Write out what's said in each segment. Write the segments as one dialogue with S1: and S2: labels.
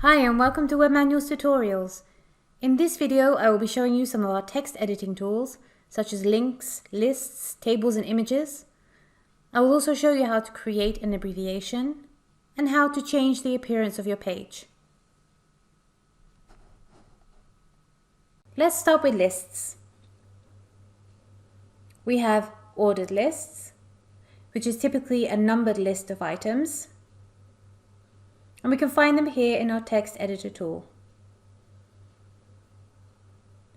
S1: Hi and welcome to Web Manuals Tutorials. In this video I will be showing you some of our text editing tools such as links, lists, tables and images. I will also show you how to create an abbreviation and how to change the appearance of your page. Let's start with lists. We have ordered lists, which is typically a numbered list of items. And we can find them here in our text editor tool.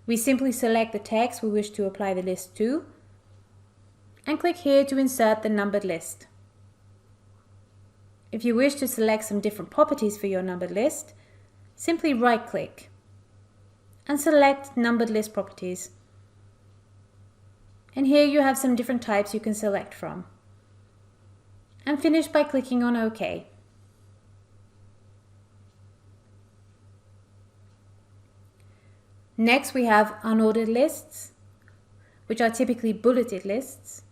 S1: We simply select the text we wish to apply the list to and click here to insert the numbered list. If you wish to select some different properties for your numbered list, simply right-click and select Numbered List Properties. And here you have some different types you can select from. And finish by clicking on OK. Next we have unordered lists, which are typically bulleted lists.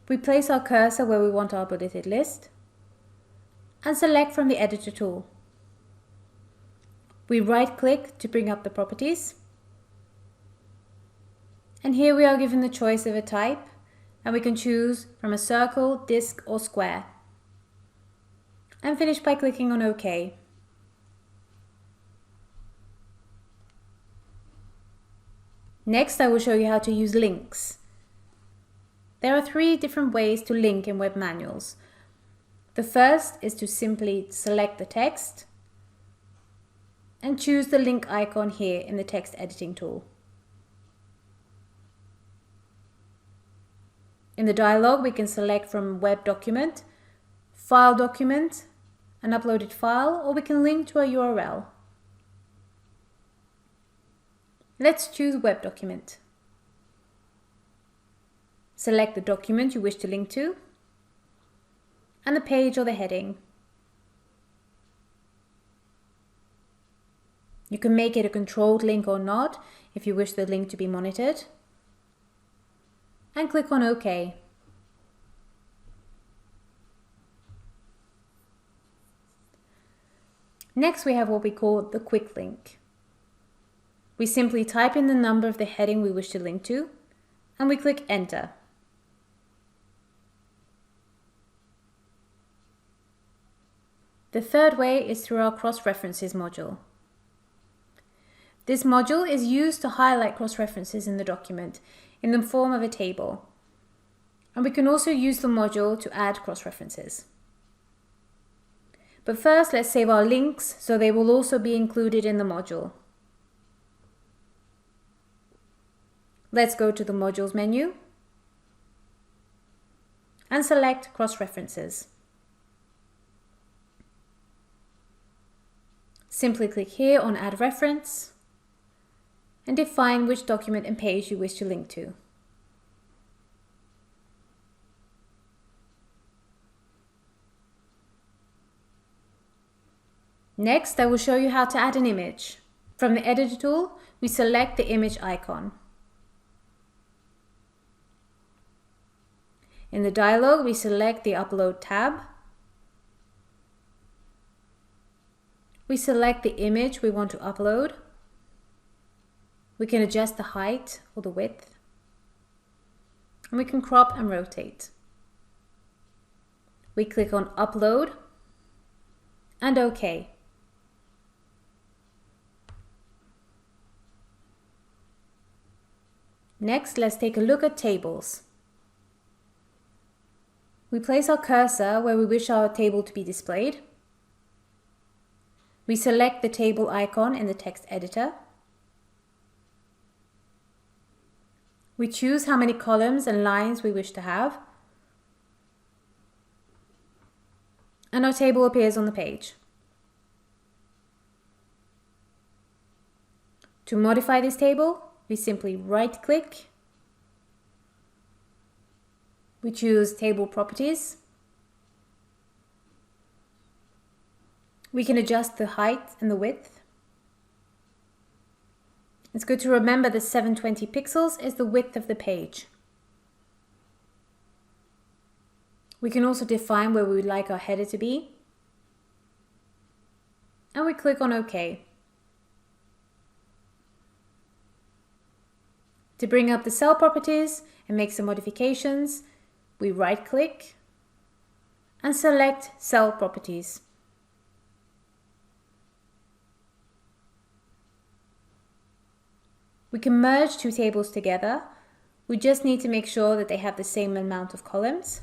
S1: We place our cursor where we want our bulleted list and select from the editor tool. We right-click to bring up the properties. And here we are given the choice of a type, and we can choose from a circle, disc or square. And finish by clicking on OK. Next, I will show you how to use links. There are 3 different ways to link in web manuals. The first is to simply select the text and choose the link icon here in the text editing tool. In the dialog, we can select from Web Document, File Document, an uploaded file, or we can link to a URL. Let's choose Web Document. Select the document you wish to link to and the page or the heading. You can make it a controlled link or not if you wish the link to be monitored. And click on OK. Next we have what we call the quick link. We simply type in the number of the heading we wish to link to, and we click Enter. The third way is through our cross-references module. This module is used to highlight cross-references in the document in the form of a table. And we can also use the module to add cross-references. But first, let's save our links so they will also be included in the module. Let's go to the Modules menu and select Cross-References. Simply click here on Add Reference and define which document and page you wish to link to. Next, I will show you how to add an image. From the Editor tool, we select the image icon. In the dialog, we select the Upload tab. We select the image we want to upload. We can adjust the height or the width. And we can crop and rotate. We click on Upload and OK. Next, let's take a look at tables. We place our cursor where we wish our table to be displayed. We select the table icon in the text editor. We choose how many columns and lines we wish to have. And our table appears on the page. To modify this table, we simply right-click. We choose Table Properties. We can adjust the height and the width. It's good to remember that 720 pixels is the width of the page. We can also define where we would like our header to be. we click on OK. To bring up the cell properties and make some modifications, we right-click and select Cell Properties. We can merge two tables together. We just need to make sure that they have the same amount of columns.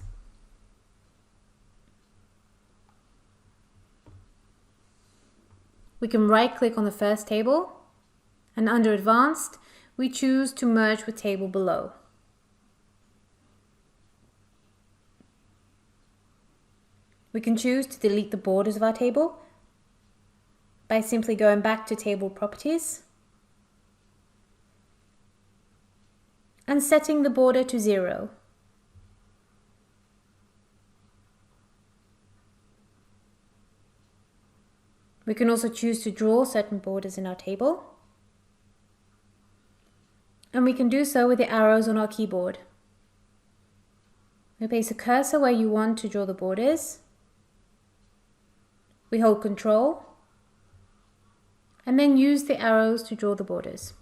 S1: We can right-click on the first table, and under Advanced, we choose to merge with table below. We can choose to delete the borders of our table by simply going back to Table Properties and setting the border to 0. We can also choose to draw certain borders in our table, and we can do so with the arrows on our keyboard. We place a cursor where you want to draw the borders. We hold Control and then use the arrows to draw the borders.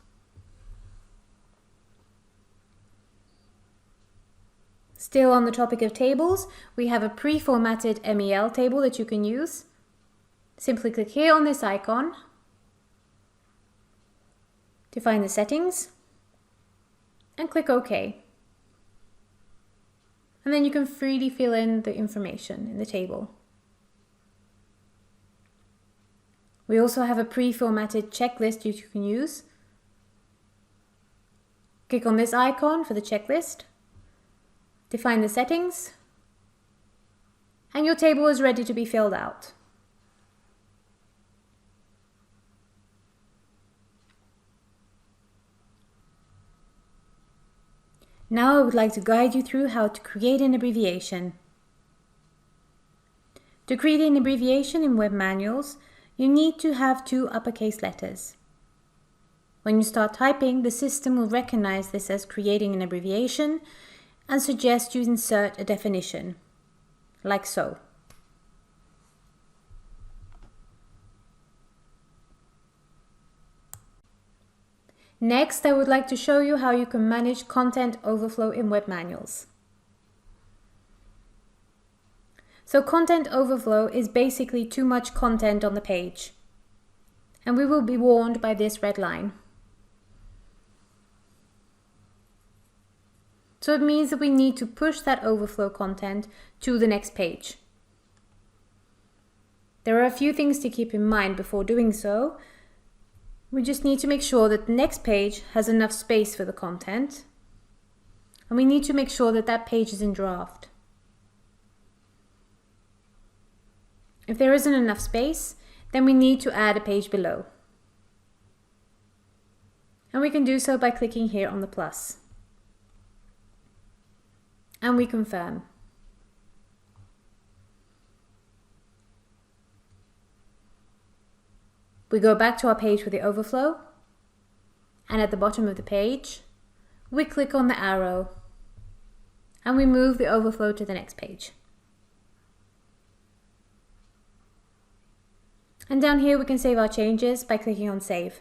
S1: Still on the topic of tables, we have a pre-formatted MEL table that you can use. Simply click here on this icon to find the settings and click OK. And then you can freely fill in the information in the table. We also have a pre-formatted checklist you can use. Click on this icon for the checklist, define the settings, and your table is ready to be filled out. Now I would like to guide you through how to create an abbreviation. To create an abbreviation in web manuals, you need to have 2 uppercase letters. When you start typing, the system will recognize this as creating an abbreviation and suggest you insert a definition, like so. Next, I would like to show you how you can manage content overflow in web manuals. So content overflow is basically too much content on the page, and we will be warned by this red line. So it means that we need to push that overflow content to the next page. There are a few things to keep in mind before doing so. We just need to make sure that the next page has enough space for the content, and we need to make sure that that page is in draft. If there isn't enough space, then we need to add a page below. And we can do so by clicking here on the plus. And we confirm. We go back to our page for the overflow, and at the bottom of the page, we click on the arrow, and we move the overflow to the next page. And down here we can save our changes by clicking on Save.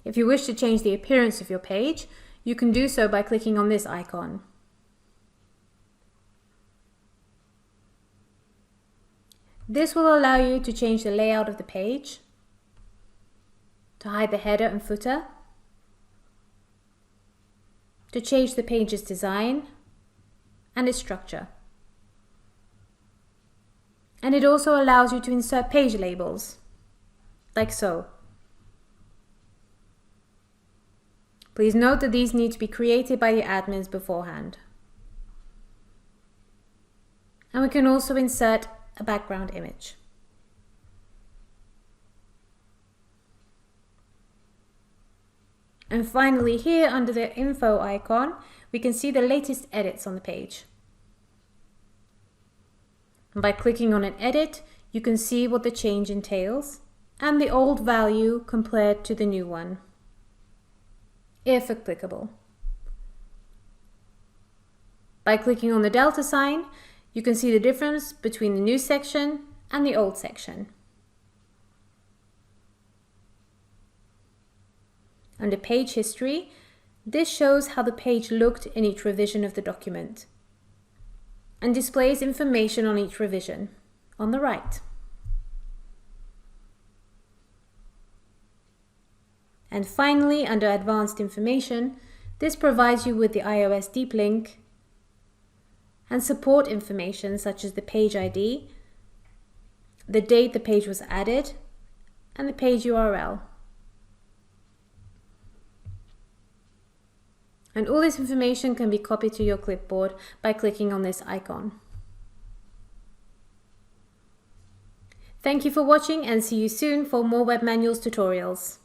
S1: If you wish to change the appearance of your page, you can do so by clicking on this icon. This will allow you to change the layout of the page, to hide the header and footer, to change the page's design and its structure. And it also allows you to insert page labels, like so. Please note that these need to be created by the admins beforehand. And we can also insert a background image. And finally, here under the info icon, we can see the latest edits on the page. And by clicking on an edit, you can see what the change entails and the old value compared to the new one, if applicable. By clicking on the delta sign, you can see the difference between the new section and the old section. Under page history, this shows how the page looked in each revision of the document and displays information on each revision on the right. And finally, under Advanced Information, this provides you with the iOS deep link and support information such as the page ID, the date the page was added, and the page URL. And all this information can be copied to your clipboard by clicking on this icon. Thank you for watching and see you soon for more Web Manuals tutorials.